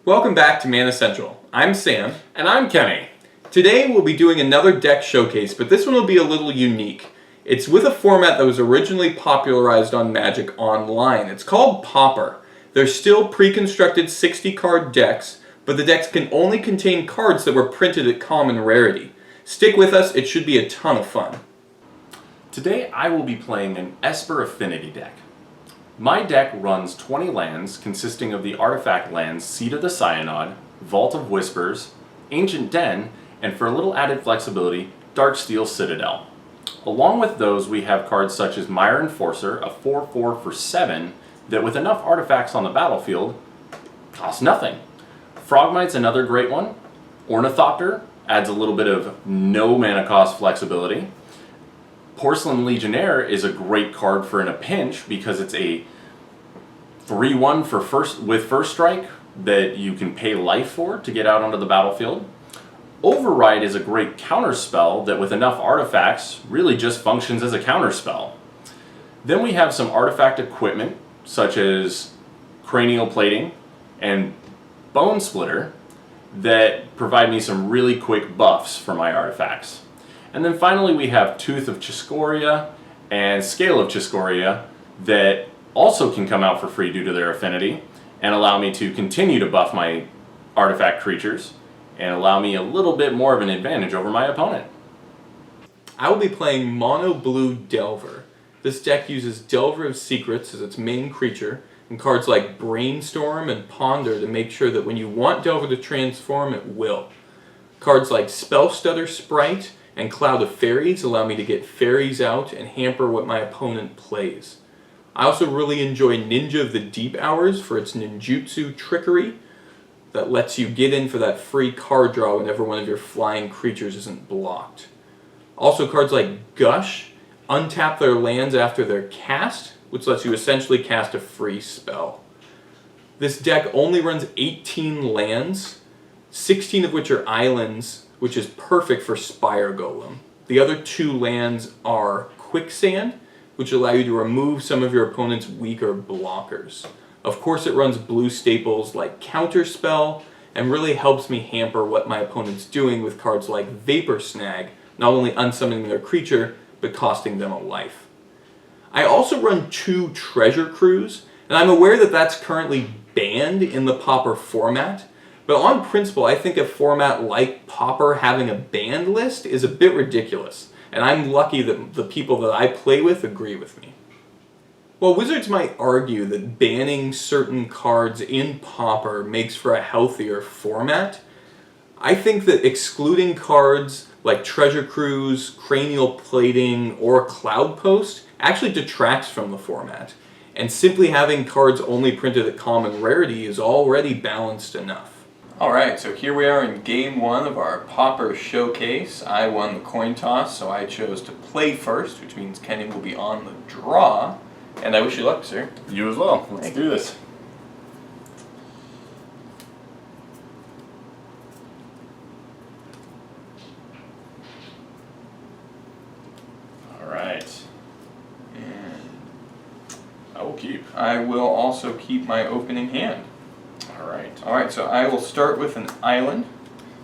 Welcome back to Mana Central. I'm Sam. And I'm Kenny. Today we'll be doing another deck showcase, but this one will be a little unique. It's with a format that was originally popularized on Magic Online. It's called Pauper. They're still pre-constructed 60-card decks, but the decks can only contain cards that were printed at common rarity. Stick with us, it should be a ton of fun. Today I will be playing an Esper Affinity deck. My deck runs 20 lands consisting of the artifact lands Seed of the Synod, Vault of Whispers, Ancient Den, and for a little added flexibility, Darksteel Citadel. Along with those we have cards such as Mire Enforcer, a 4/4 for 7, that with enough artifacts on the battlefield, cost nothing. Frogmite's another great one. Ornithopter adds a little bit of no mana cost flexibility. Porcelain Legionnaire is a great card for in a pinch because it's a 3/1 for first strike that you can pay life for to get out onto the battlefield. Override is a great counterspell that with enough artifacts really just functions as a counterspell. Then we have some artifact equipment such as Cranial Plating and Bone Splitter that provide me some really quick buffs for my artifacts. And then finally we have Tooth of Chiscoria and Scale of Chiscoria that also can come out for free due to their affinity and allow me to continue to buff my artifact creatures and allow me a little bit more of an advantage over my opponent. I will be playing Mono Blue Delver. This deck uses Delver of Secrets as its main creature, and cards like Brainstorm and Ponder to make sure that when you want Delver to transform, it will. Cards like Spellstutter Sprite and Cloud of Fairies allow me to get fairies out and hamper what my opponent plays. I also really enjoy Ninja of the Deep Hours for its ninjutsu trickery that lets you get in for that free card draw whenever one of your flying creatures isn't blocked. Also cards like Gush untap their lands after they're cast, which lets you essentially cast a free spell. This deck only runs 18 lands, 16 of which are islands, which is perfect for Spire Golem. The other 2 lands are Quicksand, which allow you to remove some of your opponent's weaker blockers. Of course it runs blue staples like Counterspell, and really helps me hamper what my opponent's doing with cards like Vapor Snag, not only unsummoning their creature, but costing them a life. I also run 2 Treasure Crews, and I'm aware that that's currently banned in the Pauper format, but on principle, I think a format like Pauper having a banned list is a bit ridiculous, and I'm lucky that the people that I play with agree with me. While Wizards might argue that banning certain cards in Pauper makes for a healthier format, I think that excluding cards like Treasure Cruise, Cranial Plating, or Cloud Post actually detracts from the format, and simply having cards only printed at common rarity is already balanced enough. Alright, so here we are in game 1 of our Pauper showcase. I won the coin toss, so I chose to play first, which means Kenny will be on the draw. And I wish you luck, sir. You as well. Let's do this. Alright. And I will keep. I will also keep my opening hand. Alright, so I will start with an island,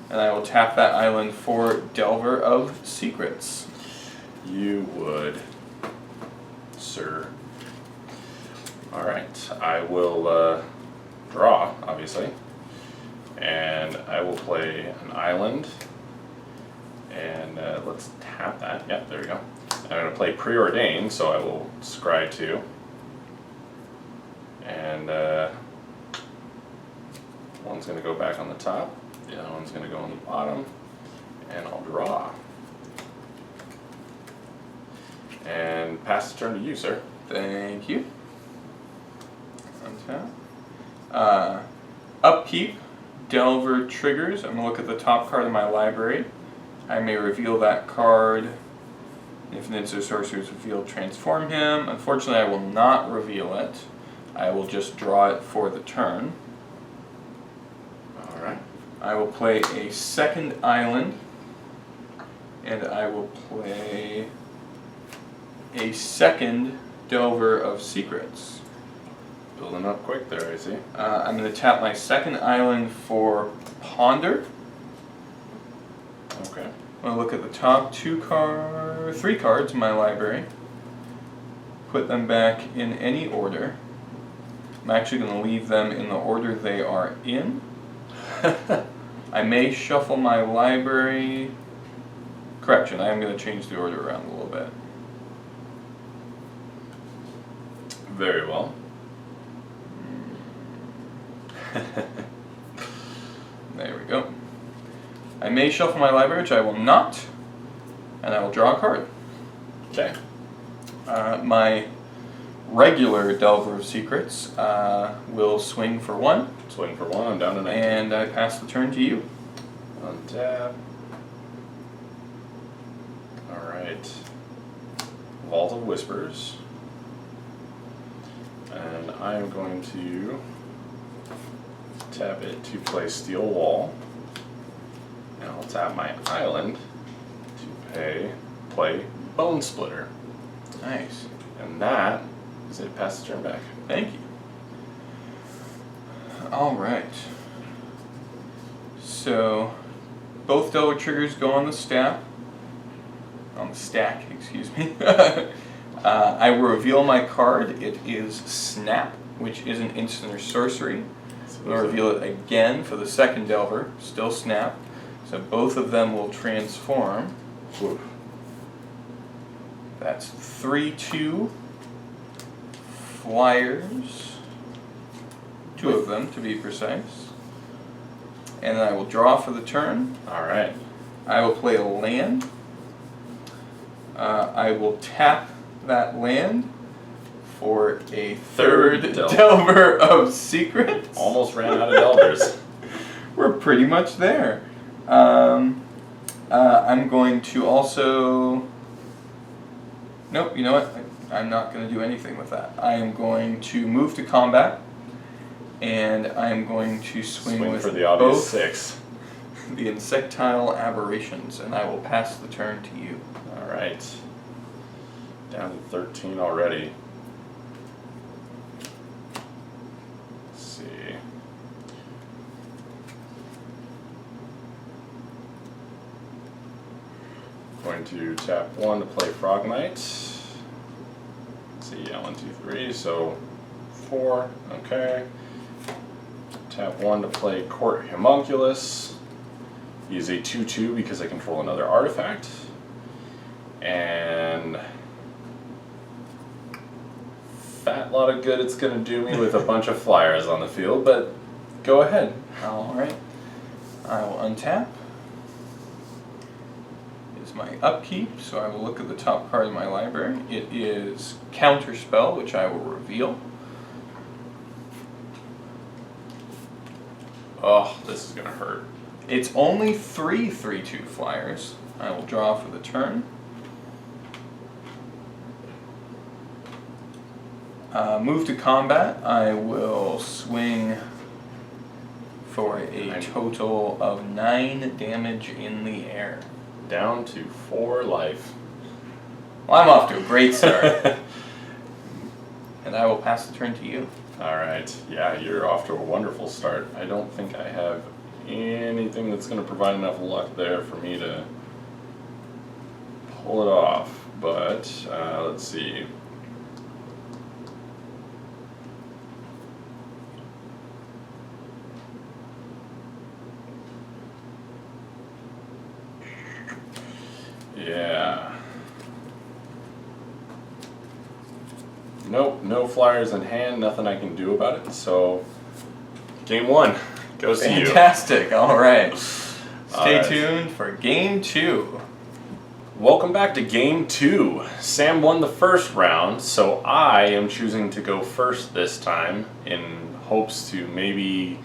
and I will tap that island for Delver of Secrets. You would, sir. Alright, I will draw, obviously, and I will play an island, and let's tap that. Yep, there we go. I'm going to play Preordain, so I will scry 2, and one's going to go back on the top, the other one's going to go on the bottom, and I'll draw. And pass the turn to you, sir. Thank you. Untap. Upkeep, Delver triggers. I'm going to look at the top card of my library. I may reveal that card. Infinites or sorcerers revealed, transform him. Unfortunately, I will not reveal it. I will just draw it for the turn. Alright. I will play a second island, and I will play a second Delver of Secrets. Building up quick there, I see. I'm going to tap my second island for Ponder. Okay. I'm going to look at the top 3 cards in my library. Put them back in any order. I'm actually going to leave them in the order they are in. I may shuffle my library. Correction, I am going to change the order around a little bit. Very well. There we go. I may shuffle my library, which I will not, and I will draw a card. Okay. My regular Delver of Secrets will swing for 1. Swing for 1, I'm down to 19. And I pass the turn to you. Untap. Alright. Vault of Whispers. And I am going to tap it to play Steel Wall. And I'll tap my island to play Bone Splitter. Nice. And that is it. Pass the turn back. Thank you. Alright. So, both Delver triggers go on the stack. On the stack, excuse me. I will reveal my card. It is Snap, which is an instant or sorcery. I'm going to reveal it again for the second Delver. Still Snap. So both of them will transform. Oof. That's 3/2 flyers. 2 of them, to be precise. And then I will draw for the turn. Alright. I will play a land. I will tap that land for a third Delver of Secrets. Almost ran out of Delvers. We're pretty much there. I'm going to also... Nope, you know what? I'm not going to do anything with that. I am going to move to combat, and I am going to swing with for the obvious both 6. the insectile aberrations, and I will pass the turn to you. Alright. Down to 13 already. Let's see. Going to tap 1 to play Frogmite. Let's see, yeah, 1, 2, 3, so 4, okay. Tap 1 to play Court Homunculus. Use a 2/2 because I control another artifact. And fat lot of good it's gonna do me with a bunch of flyers on the field, but go ahead. Alright. I will untap. Is my upkeep, so I will look at the top card of my library. It is Counterspell, which I will reveal. Oh, this is gonna hurt. It's only 3 3/2 flyers. I will draw for the turn. Move to combat. I will swing for a total of 9 damage in the air. Down to 4 life. Well, I'm off to a great start. And I will pass the turn to you. Alright, yeah, you're off to a wonderful start. I don't think I have anything that's going to provide enough luck there for me to pull it off, but let's see. Yeah. Nope, no flyers in hand, nothing I can do about it, so game 1 goes to you. Fantastic, alright. Stay Alright. tuned for game 2. Welcome back to game 2. Sam won the first round, so I am choosing to go first this time in hopes to maybe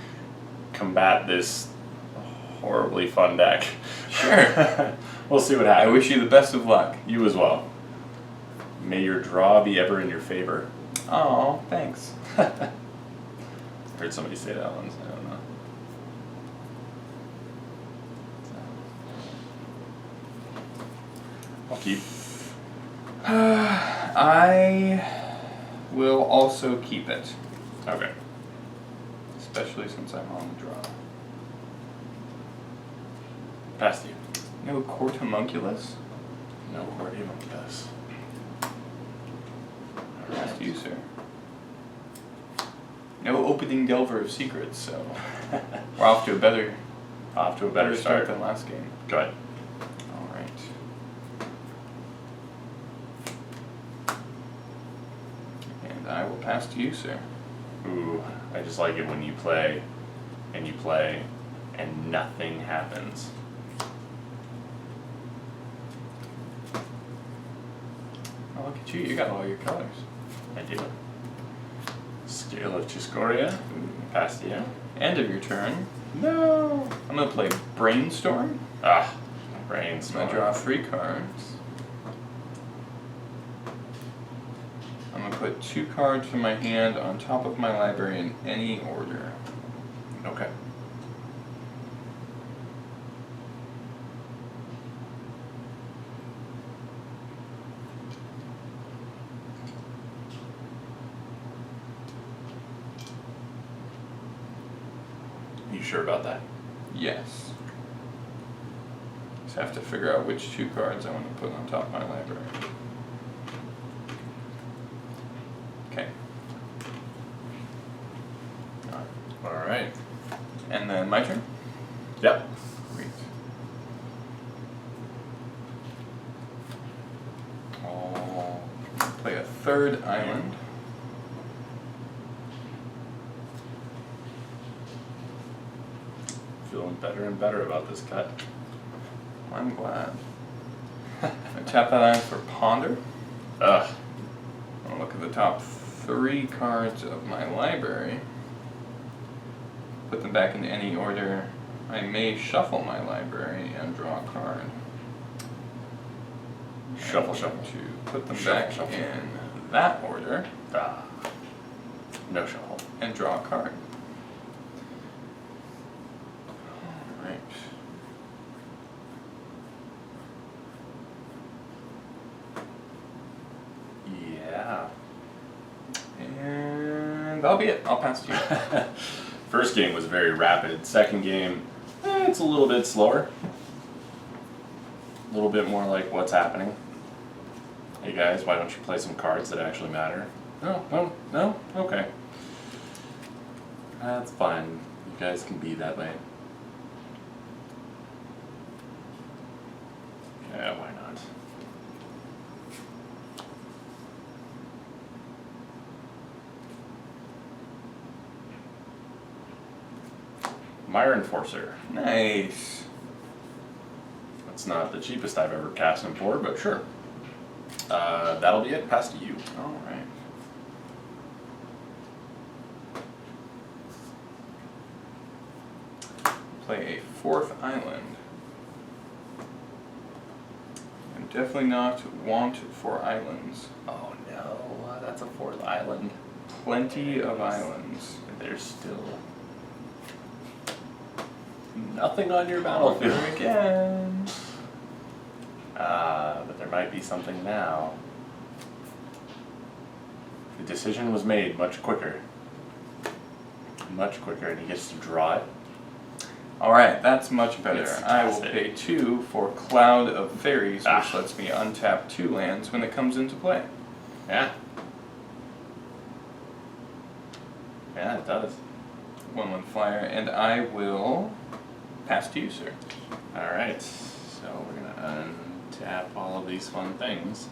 combat this horribly fun deck. Sure. We'll see what I happens. wish you the best of luck. You as well. May your draw be ever in your favor. Oh, thanks. Heard somebody say that once, I don't know. I'll keep. I will also keep it. Okay. Especially since I'm on the draw. Past you. No Court Homunculus? No Cordy Monkas. Past you, sir. No Opening Delver of Secrets, so we're off to a better start than last game. Go ahead. Alright. And I will pass to you, sir. Ooh, I just like it when you play, and nothing happens. Oh, look at you, you got all your colors. I do. Scale of Chiscoria. Past you. End of your turn. No. I'm gonna play Brainstorm. Ah, I'm brainstorm. gonna draw 3 cards. I'm gonna put 2 cards from my hand on top of my library in any order. Okay. You sure about that? Yes. Just have to figure out which 2 cards I want to put on top of my library. Okay. Alright. And then my turn? Yep. Great. I'll play a 3rd island. Feeling better and better about this cut. I'm glad. I tap that island for Ponder. Ugh. I'll look at the top 3 cards of my library. Put them back into any order. I may shuffle my library and draw a card. Shuffle, I'm shuffle. going to put them Shuffle, back shuffle. in that order Ah. No shuffle. and draw a card. Alright. Yeah. And that'll be it. I'll pass to you. First game was very rapid. Second game, it's a little bit slower. A little bit more like what's happening. Hey guys, why don't you play some cards that actually matter? No? Okay. That's fine. You guys can be that way. Yeah, why not? Mire Enforcer. Nice. That's not the cheapest I've ever cast him for, but sure. That'll be it. Pass to you. Alright. Play a 4th island. I'm definitely not want for islands. Oh no, that's a 4th island. Plenty of islands. There's still nothing on your I'll do battlefield. it again. But there might be something now. The decision was made much quicker. Much quicker, and he gets to draw it. Alright, that's much better. It's I will fantastic. pay 2 for Cloud of Fairies, which Ah. lets me untap 2 lands when it comes into play. Yeah. Yeah, it does. 1/1 flyer, and I will pass to you, sir. Alright, so we're gonna untap all of these fun things.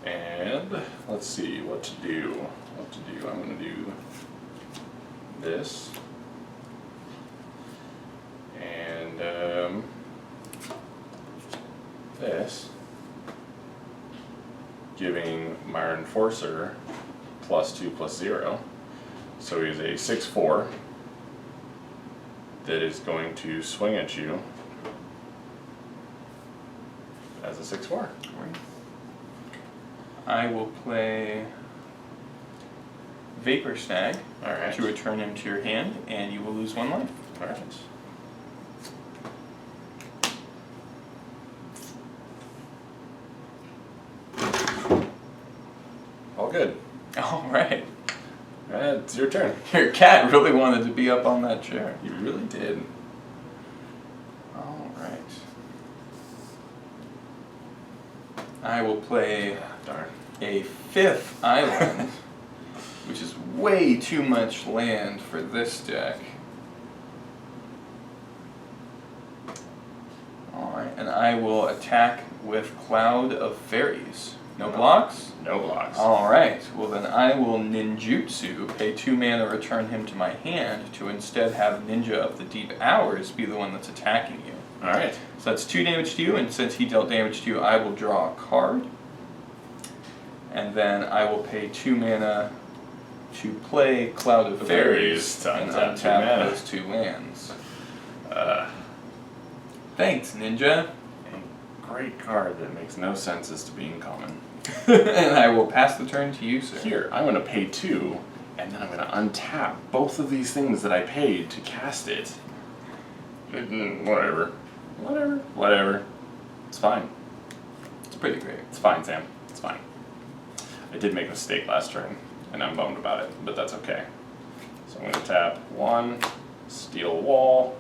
And let's see what to do. I'm gonna do this. And this. Giving Mire Enforcer +2/+0. So he's a 6/4 that is going to swing at you as a 6/4. I will play Vapor Snag Alright. to return him to your hand, and you will lose 1 life. Alright. good. All right. It's your turn. Your cat really wanted to be up on that chair. You really did. All right. I will play Darn. a 5th island, which is way too much land for this deck. Alright, and I will attack with Cloud of Fairies. No blocks? No blocks. Alright, well then I will ninjutsu, pay 2 mana, return him to my hand, to instead have Ninja of the Deep Hours be the one that's attacking you. Alright. So that's 2 damage to you, and since he dealt damage to you, I will draw a card. And then I will pay 2 mana to play Cloud of Fairies to and untap 2 untap mana. those 2 lands. Thanks, Ninja. Great card that makes no sense as to being common. And I will pass the turn to you, sir. Here, I'm going to pay 2, and then I'm going to untap both of these things that I paid to cast it. Whatever. Whatever. It's fine. It's pretty great. It's fine, Sam. It's fine. I did make a mistake last turn, and I'm bummed about it, but that's okay. So I'm going to tap 1, steal wall.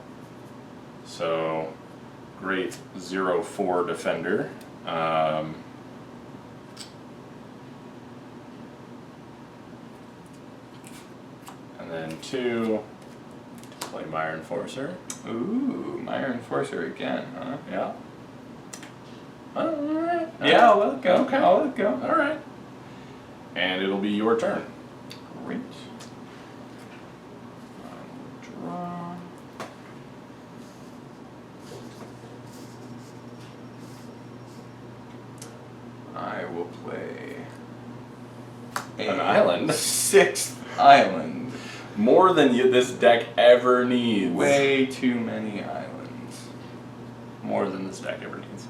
So, great 0/4 defender. And then 2, to play Mire Enforcer. Ooh, Mire Enforcer again, huh? Yeah. Alright. Yeah, I'll let it go. Okay. I'll let it go. Alright. And it'll be your turn. Great. Draw. I will play An island? 6th island. More than this deck ever needs. Way too many islands. More than this deck ever needs.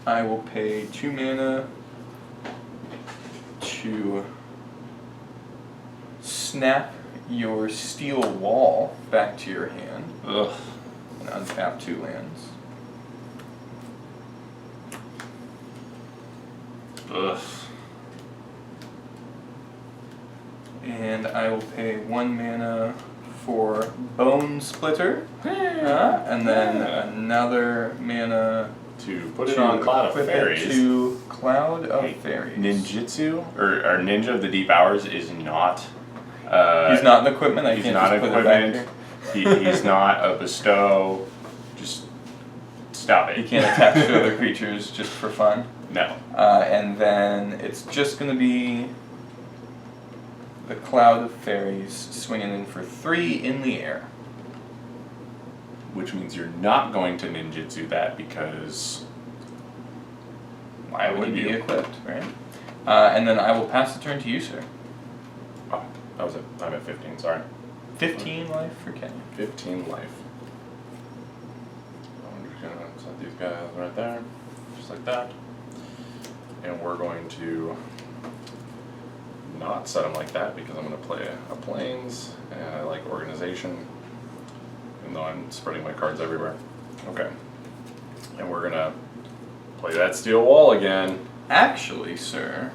I will pay 2 mana to snap your steel wall back to your hand Ugh. and untap 2 lands. Ugh. And I will pay 1 mana for Bone Splitter, and then another mana To put it on Cloud of equip it Fairies. to Cloud of Hey, Fairies. Ninjutsu, or Ninja of the Deep Hours, is not. He's not an equipment. I He's can't not just put it back equipment. here. He's not a bestow. Just stop it. You can't attach to other creatures just for fun. No. And then it's just going to be the Cloud of Fairies swinging in for 3 in the air. Which means you're not going to ninjutsu that because Why would would he be you? equipped, right? And then I will pass the turn to you, sir. oh, I'm at 15. Sorry, 15 life for Kenya. 15 life. I'm just gonna set these guys right there, just like that, and we're going to not set them like that because I'm going to play a plains and I like organization. Even though I'm spreading my cards everywhere. Okay. And we're gonna play that steel wall again. Actually, sir,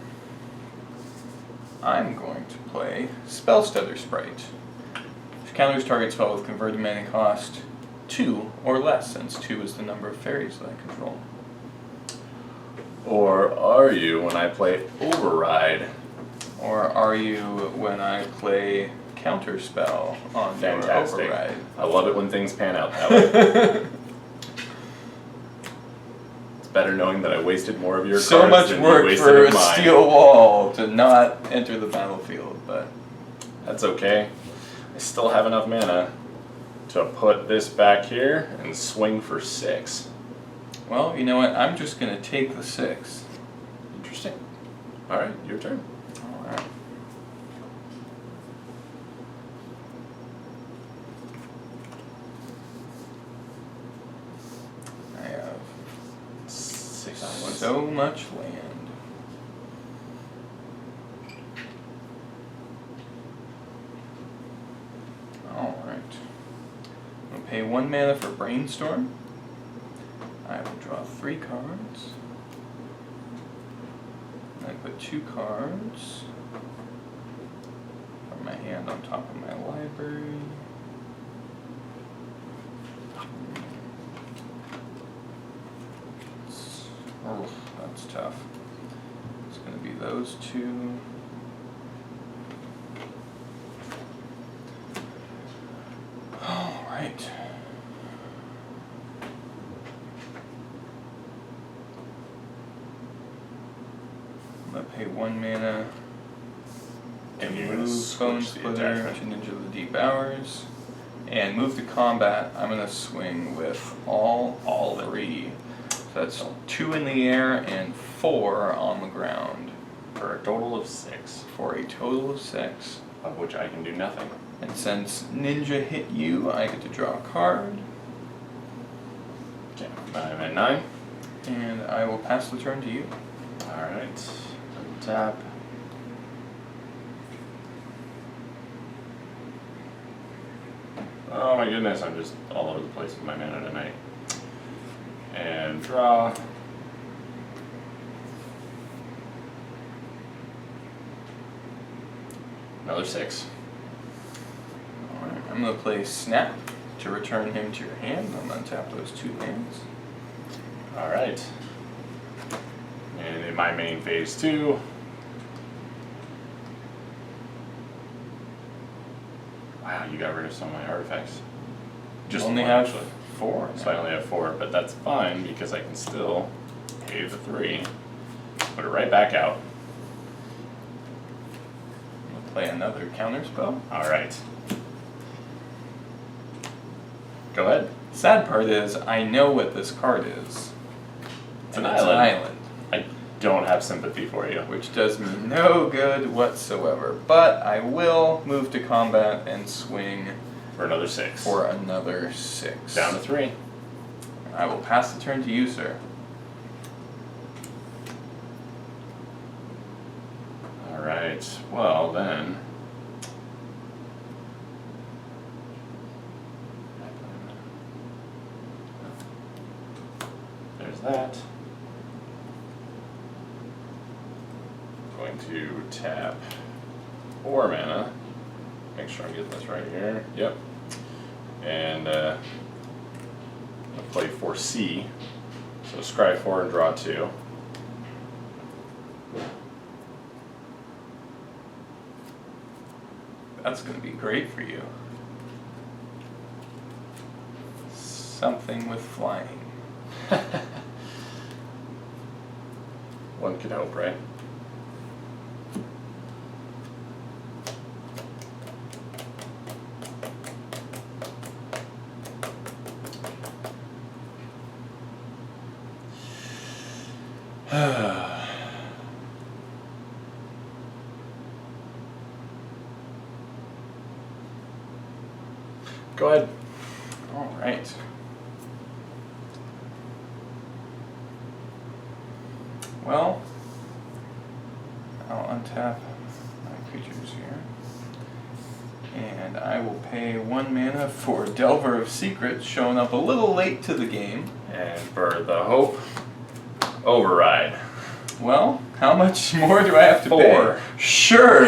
I'm going to play Spellstutter Sprite. Which counters target spell with converted mana cost 2 or less, since 2 is the number of fairies that I control. Or are you when I play Override? Or are you when I play Counterspell on Fantastic. your Override? I love it when things pan out that way. It's better knowing that I wasted more of your So cards much than work you wasted for of a mine. steel wall to not enter the battlefield, but That's okay. I still have enough mana to put this back here and swing for 6. well, you know what? I'm just gonna take the 6. Interesting. Alright, your turn. All right. I have 6 islands. so much land. Alright. I'm going to pay 1 mana for Brainstorm. I will draw 3 cards. I put 2 cards from my hand on top of my library. Oh, that's tough. It's going to be those 2. All right. I'm going to pay 1 mana And you're move gonna Bone switch the Splitter to attachment. Ninja of the Deep Hours. And move to combat, I'm going to swing with all 3. So that's 2 in the air and 4 on the ground. For a total of 6. For a total of 6. Of which I can do nothing. And since Ninja hit you, I get to draw a card. Okay, I'm at 9. And I will pass the turn to you. Alright. Tap. Oh my goodness, I'm just all over the place with my mana tonight. And draw. Another 6. Alright, I'm going to play Snap to return him to your hand. I'm going to tap those 2 lands. Alright. And in my main phase 2. Wow, you got rid of some of my artifacts. Just only one, have actually. 4. So I only have 4, but that's fine because I can still pay the 3. Put it right back out. I'm going to play another counter spell. Alright. Go ahead. Sad part is, I know what this card is. It's And an it's island. an island. I don't have sympathy for you. Which does me no good whatsoever. But I will move to combat and swing For another 6. for another 6. Down to 3. I will pass the turn to you, sir. Alright, well then. There's that. Going to tap 4 mana. Make sure I'm getting this right here. Yep. And I'll play 4C. So scry 4 and draw 2. That's going to be great for you. Something with flying. One could hope, right? Go ahead. All right. Well, I'll untap my creatures here. And I will pay 1 mana for Delver of Secrets, showing up a little late to the game. And for the hope, override. Well, how much more do I have to 4. pay? Sure.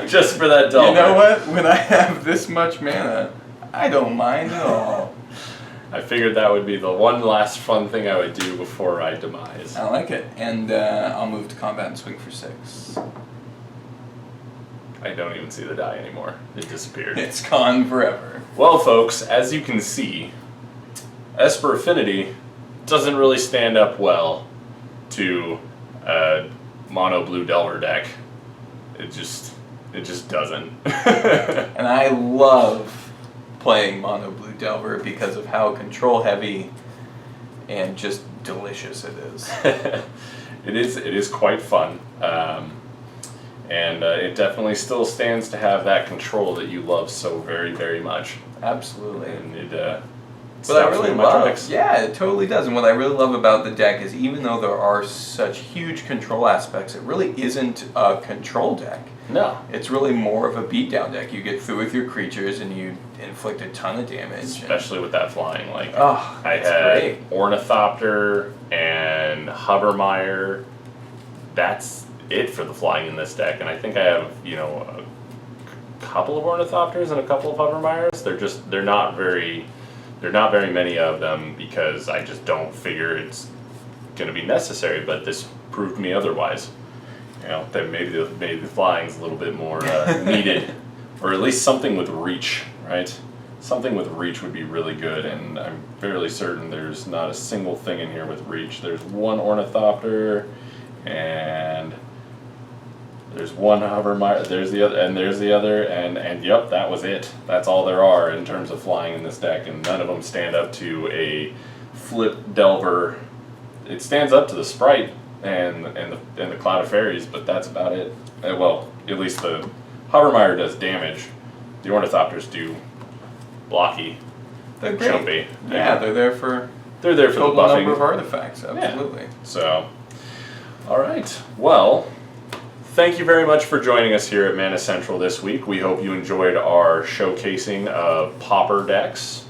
Just for that dollar. You know what? When I have this much mana, I don't mind at all. I figured that would be the one last fun thing I would do before I demise. I like it. And I'll move to combat and swing for 6. I don't even see the die anymore. It disappeared. It's gone forever. Well, folks, as you can see, Esper Affinity doesn't really stand up well to a mono blue Delver deck. It just doesn't. And I love playing mono blue Delver because of how control heavy and just delicious it is. It is quite fun. And it definitely still stands to have that control that you love so very, very much. Absolutely. And it What I stuff really in my love, tricks. yeah, it totally does. And what I really love about the deck is even though there are such huge control aspects, it really isn't a control deck. No. It's really more of a beatdown deck. You get through with your creatures and you inflict a ton of damage. Especially with that flying. Like, Oh, I that's had great. Ornithopter and Hovermire. That's it for the flying in this deck. And I think I have, you know, a couple of Ornithopters and a couple of Hovermires. They're not very many of them because I just don't figure it's going to be necessary. But this proved me otherwise. You know, that maybe the flying's a little bit more needed, or at least something with reach, right? Something with reach would be really good, and I'm fairly certain there's not a single thing in here with reach. There's one Ornithopter, and there's one Hovermire, there's the other, and yep, that was it. That's all there are in terms of flying in this deck, and none of them stand up to a flip Delver. It stands up to the Sprite and the Cloud of Fairies, but that's about it. Well, at least the Hovermire does damage. The Ornithopters do blocky, They're great. jumpy. Yeah, they're there for the total buffing. number of artifacts. Absolutely. Yeah. So, all right. Well, thank you very much for joining us here at Mana Central this week. We hope you enjoyed our showcasing of Pauper decks,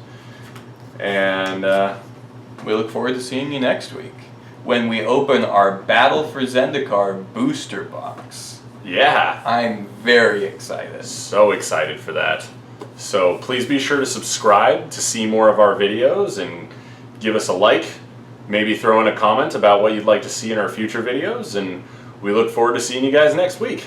and We look forward to seeing you next week when we open our Battle for Zendikar booster box. yeah, I'm very excited. so excited for that. So please be sure to subscribe to see more of our videos and give us a like. Maybe throw in a comment about what you'd like to see in our future videos, and we look forward to seeing you guys next week.